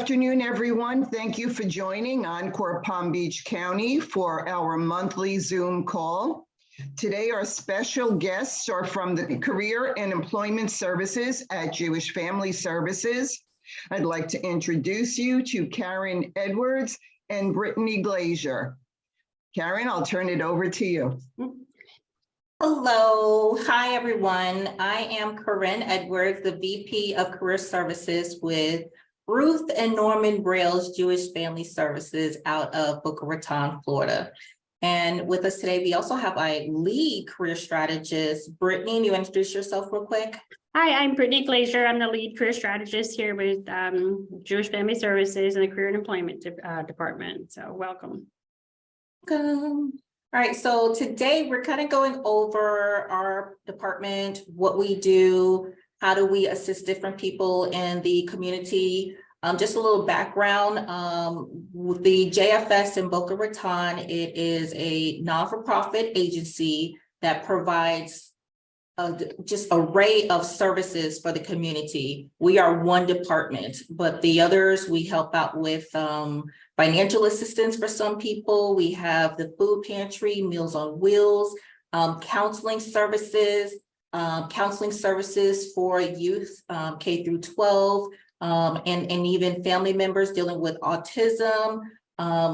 afternoon, everyone. Thank you for joining Encore Palm Beach County for our monthly Zoom call. Today, our special guests are from the Career and Employment Services at Jewish Family Services. I'd like to introduce you to Karen Edwards and Brittany Glazier. Karen, I'll turn it over to you. Hello. Hi, everyone. I am Karen Edwards, the VP of Career Services with Ruth and Norman Braille's Jewish Family Services out of Boca Raton, Florida. And with us today, we also have our lead career strategist. Brittany, you introduce yourself real quick? Hi, I'm Brittany Glazier. I'm the lead career strategist here with Jewish Family Services and the Career and Employment Department. So welcome. Welcome. All right, so today we're kind of going over our department, what we do, how do we assist different people in the community. Just a little background, with the JFS in Boca Raton, it is a non-for-profit agency that provides just array of services for the community. We are one department, but the others we help out with financial assistance for some people. We have the food pantry, Meals on Wheels, counseling services for youth K through 12, and even family members dealing with autism.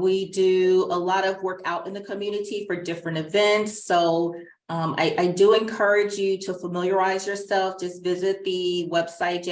We do a lot of work out in the community for different events. So I do encourage you to familiarize yourself. Just visit the website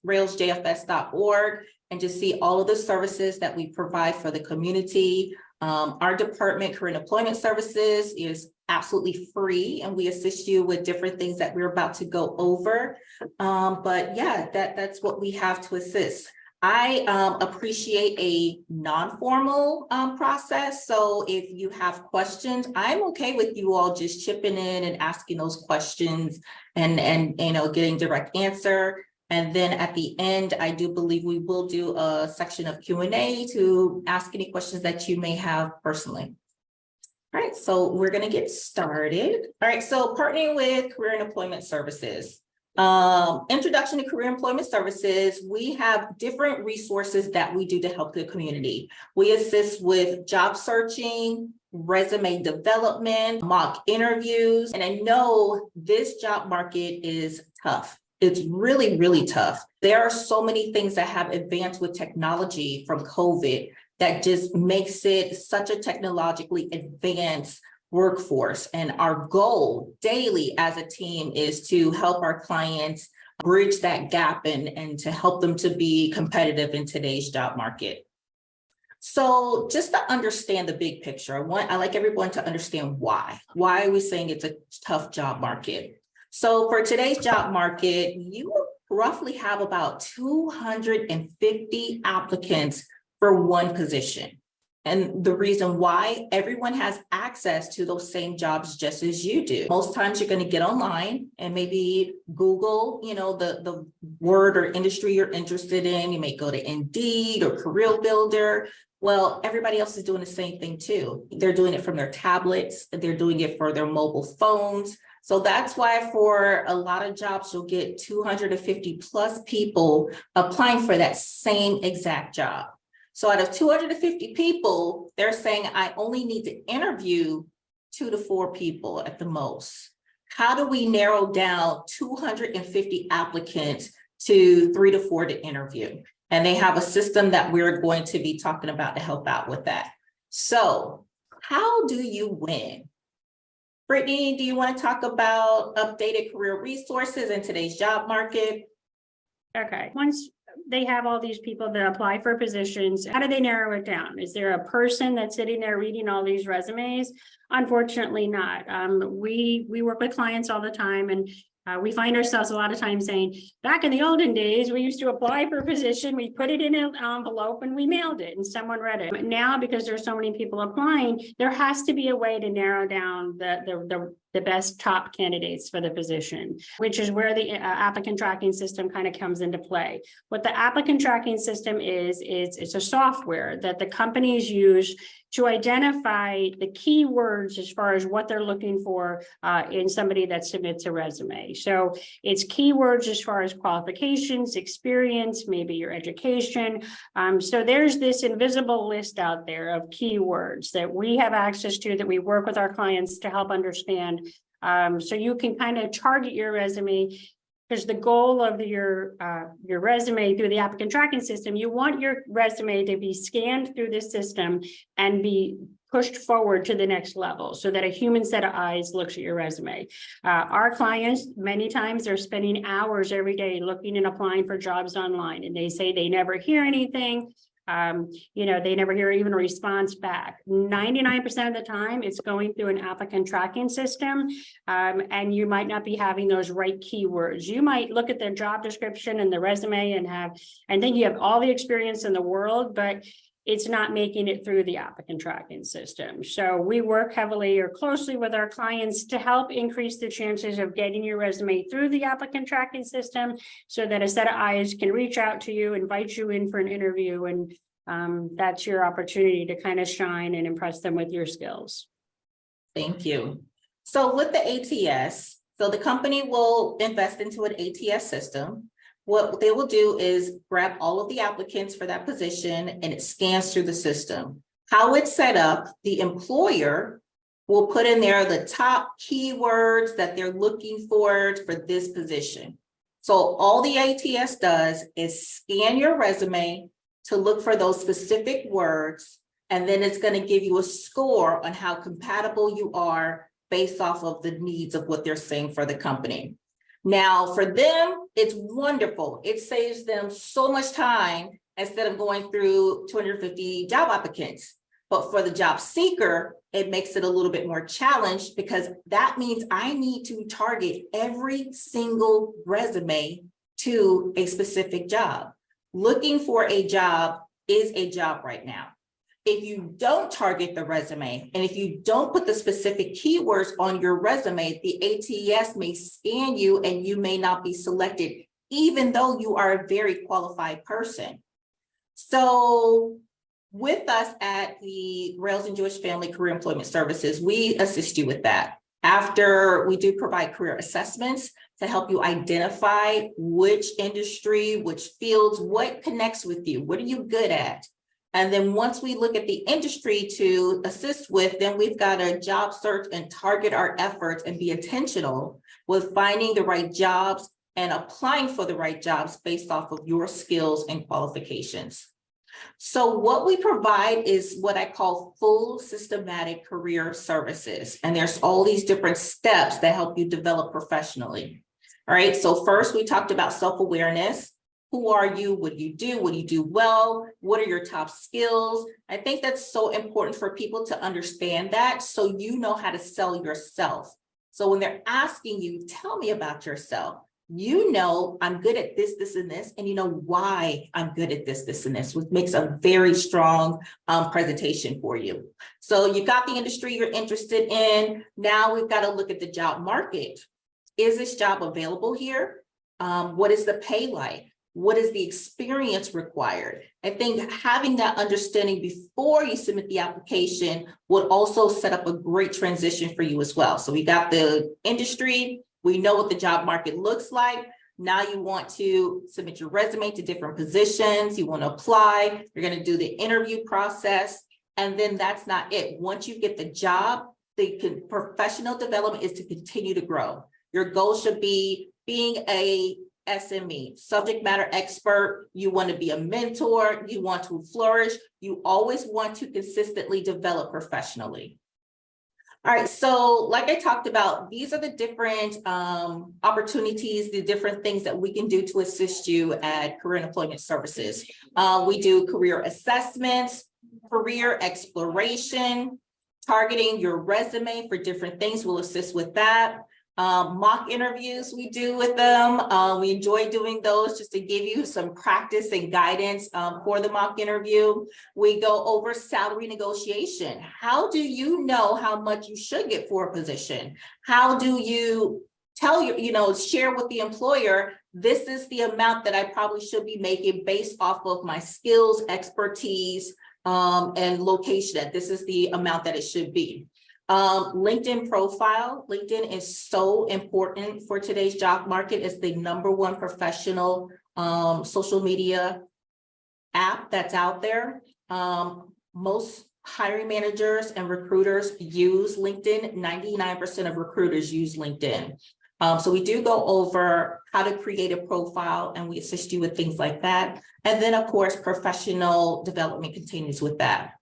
railsjfs.org and just see all of the services that we provide for the community. Our department, Career and Employment Services, is absolutely free, and we assist you with different things that we're about to go over. But yeah, that's what we have to assist. I appreciate a non-formal process. So if you have questions, I'm okay with you all just chipping in and asking those questions and getting direct answer. And then at the end, I do believe we will do a section of Q&A to ask any questions that you may have personally. All right, so we're going to get started. All right, so partnering with Career and Employment Services. Introduction to Career Employment Services, we have different resources that we do to help the community. We assist with job searching, resume development, mock interviews, and I know this job market is tough. It's really, really tough. There are so many things that have advanced with technology from COVID that just makes it such a technologically advanced workforce. And our goal daily as a team is to help our clients bridge that gap and to help them to be competitive in today's job market. So just to understand the big picture, I like everyone to understand why. Why are we saying it's a tough job market? So for today's job market, you will roughly have about 250 applicants for one position. And the reason why, everyone has access to those same jobs just as you do. Most times you're going to get online and maybe Google, the word or industry you're interested in. You may go to Indeed or Career Builder. Well, everybody else is doing the same thing too. They're doing it from their tablets. They're doing it for their mobile phones. So that's why for a lot of jobs, you'll get 250 plus people applying for that same exact job. So out of 250 people, they're saying I only need to interview 2 to 4 people at the most. How do we narrow down 250 applicants to 3 to 4 to interview? And they have a system that we're going to be talking about to help out with that. So how do you win? Brittany, do you want to talk about updated career resources in today's job market? Okay. Once they have all these people that apply for positions, how do they narrow it down? Is there a person that's sitting there reading all these resumes? Unfortunately not. We work with clients all the time, and we find ourselves a lot of times saying, back in the olden days, we used to apply for a position, we put it in an envelope and we mailed it and someone read it. But now, because there's so many people applying, there has to be a way to narrow down the the best top candidates for the position, which is where the applicant tracking system kind of comes into play. What the applicant tracking system is it's a software that the companies use to identify the keywords as far as what they're looking for in somebody that submits a resume. So it's keywords as far as qualifications, experience, maybe your education. So there's this invisible list out there of keywords that we have access to, that we work with our clients to help understand. So you can kind of target your resume, because the goal of your resume through the applicant tracking system, you want your resume to be scanned through this system and be pushed forward to the next level so that a human set of eyes looks at your resume. Our clients, many times, are spending hours every day looking and applying for jobs online, and they say they never hear anything. They never hear even a response back. 99% of the time, it's going through an applicant tracking system, and you might not be having those right keywords. You might look at the job description and the resume and think you have all the experience in the world, but it's not making it through the applicant tracking system. So we work heavily or closely with our clients to help increase the chances of getting your resume through the applicant tracking system, so that a set of eyes can reach out to you, invite you in for an interview, and that's your opportunity to kind of shine and impress them with your skills. Thank you. So with the ATS, so the company will invest into an ATS system. What they will do is grab all of the applicants for that position, and it scans through the system. How it's set up, the employer will put in there the top keywords that they're looking for this position. So all the ATS does is scan your resume to look for those specific words, and then it's going to give you a score on how compatible you are based off of the needs of what they're saying for the company. Now, for them, it's wonderful. It saves them so much time instead of going through 250 job applicants. But for the job seeker, it makes it a little bit more challenged, because that means I need to target every single resume to a specific job. Looking for a job is a job right now. If you don't target the resume, and if you don't put the specific keywords on your resume, the ATS may scan you and you may not be selected, even though you are a very qualified person. So with us at the Rails and Jewish Family Career Employment Services, we assist you with that. After we do provide career assessments to help you identify which industry, which fields, what connects with you, what are you good at? And then once we look at the industry to assist with, then we've got to job search and target our efforts and be intentional with finding the right jobs and applying for the right jobs based off of your skills and qualifications. So what we provide is what I call full systematic career services. And there's all these different steps that help you develop professionally. All right, so first we talked about self-awareness. Who are you? What do you do? What do you do well? What are your top skills? I think that's so important for people to understand that, so you know how to sell yourself. So when they're asking you, tell me about yourself, you know, I'm good at this, this, and this, and you know why I'm good at this, this, and this, which makes a very strong presentation for you. So you got the industry you're interested in. Now we've got to look at the job market. Is this job available here? What is the pay like? What is the experience required? I think having that understanding before you submit the application would also set up a great transition for you as well. So we got the industry, we know what the job market looks like. Now you want to submit your resume to different positions, you want to apply, you're going to do the interview process, and then that's not it. Once you get the job, the professional development is to continue to grow. Your goal should be being a SME, subject matter expert. You want to be a mentor, you want to flourish, you always want to consistently develop professionally. All right, so like I talked about, these are the different opportunities, the different things that we can do to assist you at Career and Employment Services. We do career assessments, career exploration, targeting your resume for different things. We'll assist with that. Mock interviews we do with them. We enjoy doing those just to give you some practice and guidance for the mock interview. We go over salary negotiation. How do you know how much you should get for a position? How do you tell share with the employer, this is the amount that I probably should be making based off of my skills, expertise, and location, that this is the amount that it should be. LinkedIn profile. LinkedIn is so important for today's job market. It's the #1 professional social media app that's out there. Most hiring managers and recruiters use LinkedIn. 99% of recruiters use LinkedIn. So we do go over how to create a profile, and we assist you with things like that. And then, of course, professional development continues with that.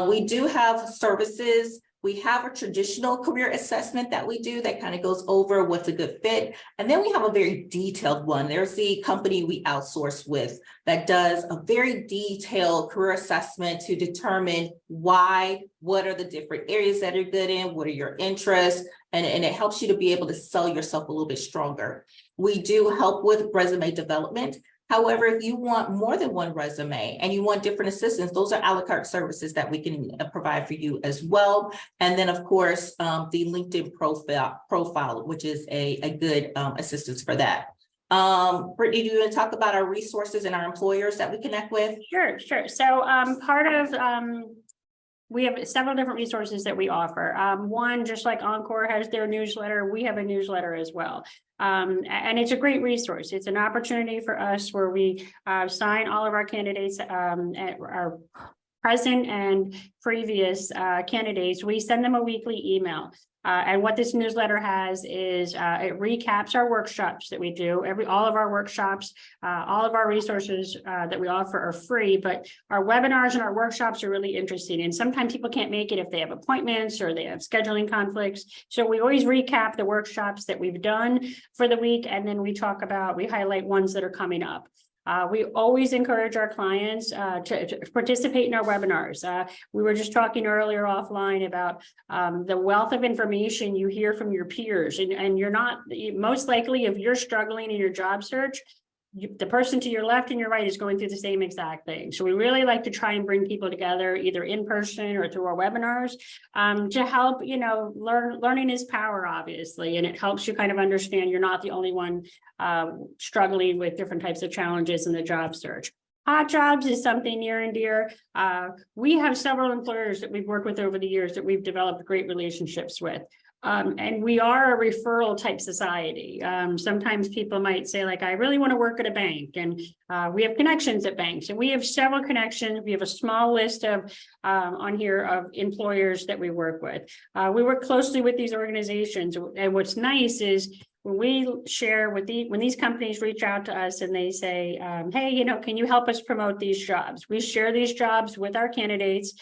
We do have services. We have a traditional career assessment that we do that kind of goes over what's a good fit. And then we have a very detailed one. There's the company we outsource with that does a very detailed career assessment to determine why, what are the different areas that you're good in, what are your interests, and it helps you to be able to sell yourself a little bit stronger. We do help with resume development. However, if you want more than one resume and you want different assistance, those are a la carte services that we can provide for you as well. And then, of course, the LinkedIn profile, which is a good assistance for that. Brittany, do you want to talk about our resources and our employers that we connect with? Sure. So part of we have several different resources that we offer. One, just like Encore has their newsletter, we have a newsletter as well. And it's a great resource. It's an opportunity for us where we sign all of our candidates, our present and previous candidates. We send them a weekly email. And what this newsletter has is it recaps our workshops that we do. All of our workshops, all of our resources that we offer are free, but our webinars and our workshops are really interesting. And sometimes people can't make it if they have appointments or they have scheduling conflicts. So we always recap the workshops that we've done for the week, and then we highlight ones that are coming up. We always encourage our clients to participate in our webinars. We were just talking earlier offline about the wealth of information you hear from your peers, and you're not, most likely if you're struggling in your job search, the person to your left and your right is going through the same exact thing. So we really like to try and bring people together either in person or through our webinars to help, learning is power, obviously, and it helps you kind of understand you're not the only one struggling with different types of challenges in the job search. Hot jobs is something near and dear. We have several employers that we've worked with over the years that we've developed great relationships with. And we are a referral type society. Sometimes people might say, like, I really want to work at a bank, and we have connections at banks, and we have several connections. We have a small list of on here of employers that we work with. We work closely with these organizations, and what's nice is when we share with when these companies reach out to us and they say, hey, can you help us promote these jobs? We share these jobs with our candidates.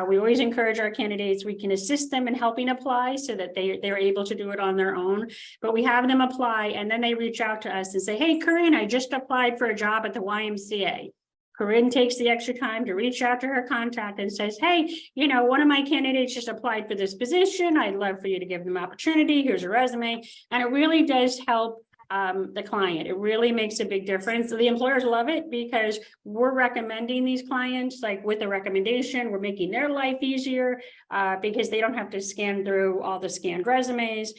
We always encourage our candidates, we can assist them in helping apply so that they're able to do it on their own, but we have them apply and then they reach out to us and say, hey, Corinne, I just applied for a job at the YMCA. Corinne takes the extra time to reach out to her contact and says, hey, one of my candidates just applied for this position. I'd love for you to give them opportunity. Here's a resume. And it really does help the client. It really makes a big difference. So the employers love it because we're recommending these clients, like with a recommendation, we're making their life easier because they don't have to scan through all the scanned resumes.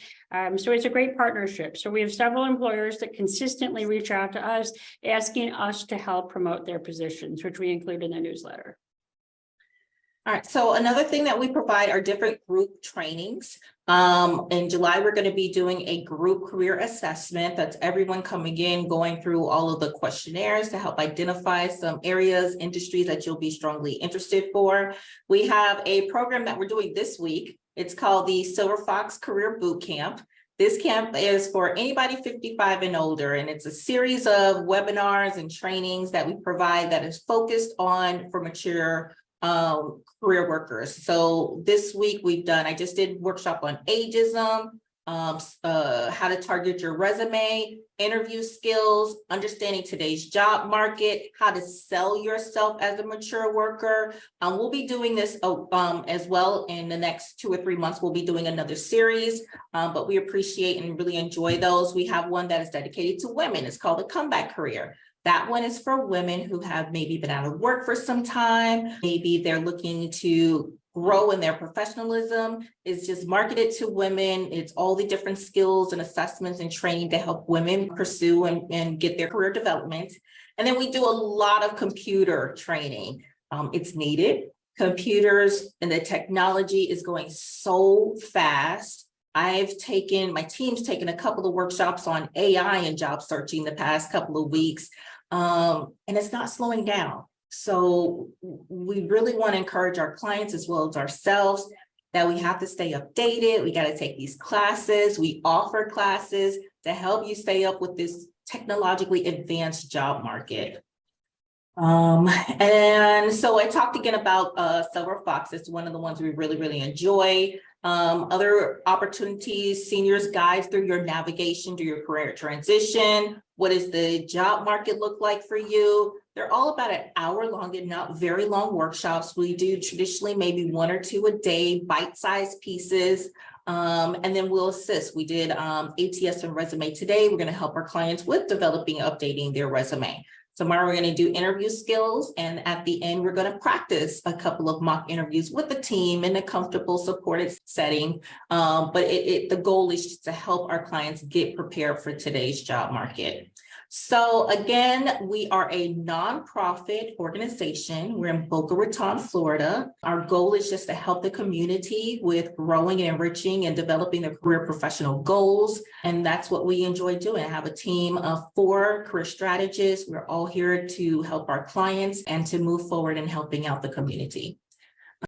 So it's a great partnership. So we have several employers that consistently reach out to us, asking us to help promote their positions, which we include in the newsletter. All right, so another thing that we provide are different group trainings. In July, we're going to be doing a group career assessment. That's everyone coming in, going through all of the questionnaires to help identify some areas, industries that you'll be strongly interested for. We have a program that we're doing this week. It's called the Silver Fox Career Boot Camp. This camp is for anybody 55 and older, and it's a series of webinars and trainings that we provide that is focused on for mature career workers. So this week I just did workshop on ageism, how to target your resume, interview skills, understanding today's job market, how to sell yourself as a mature worker. We'll be doing this as well in the next 2 or 3 months. We'll be doing another series, but we appreciate and really enjoy those. We have one that is dedicated to women. It's called the Comeback Career. That one is for women who have maybe been out of work for some time. Maybe they're looking to grow in their professionalism. It's just marketed to women. It's all the different skills and assessments and training to help women pursue and get their career development. And then we do a lot of computer training. It's needed. Computers and the technology is going so fast. My team's taken a couple of workshops on AI and job searching the past couple of weeks, and it's not slowing down. So we really want to encourage our clients as well as ourselves that we have to stay updated. We got to take these classes. We offer classes to help you stay up with this technologically advanced job market. And so I talked again about Silver Fox. It's one of the ones we really, really enjoy. Other opportunities, seniors guides through your navigation to your career transition. What does the job market look like for you? They're all about an hour long and not very long workshops. We do traditionally maybe 1 or 2 a day, bite-sized pieces. And then we'll assist. We did ATS and resume today. We're going to help our clients with developing, updating their resume. Tomorrow, we're going to do interview skills. And at the end, we're going to practice a couple of mock interviews with the team in a comfortable, supported setting. But the goal is just to help our clients get prepared for today's job market. So again, we are a nonprofit organization. We're in Boca Raton, Florida. Our goal is just to help the community with growing and enriching and developing their career professional goals. And that's what we enjoy doing. I have a team of 4 career strategists. We're all here to help our clients and to move forward in helping out the community.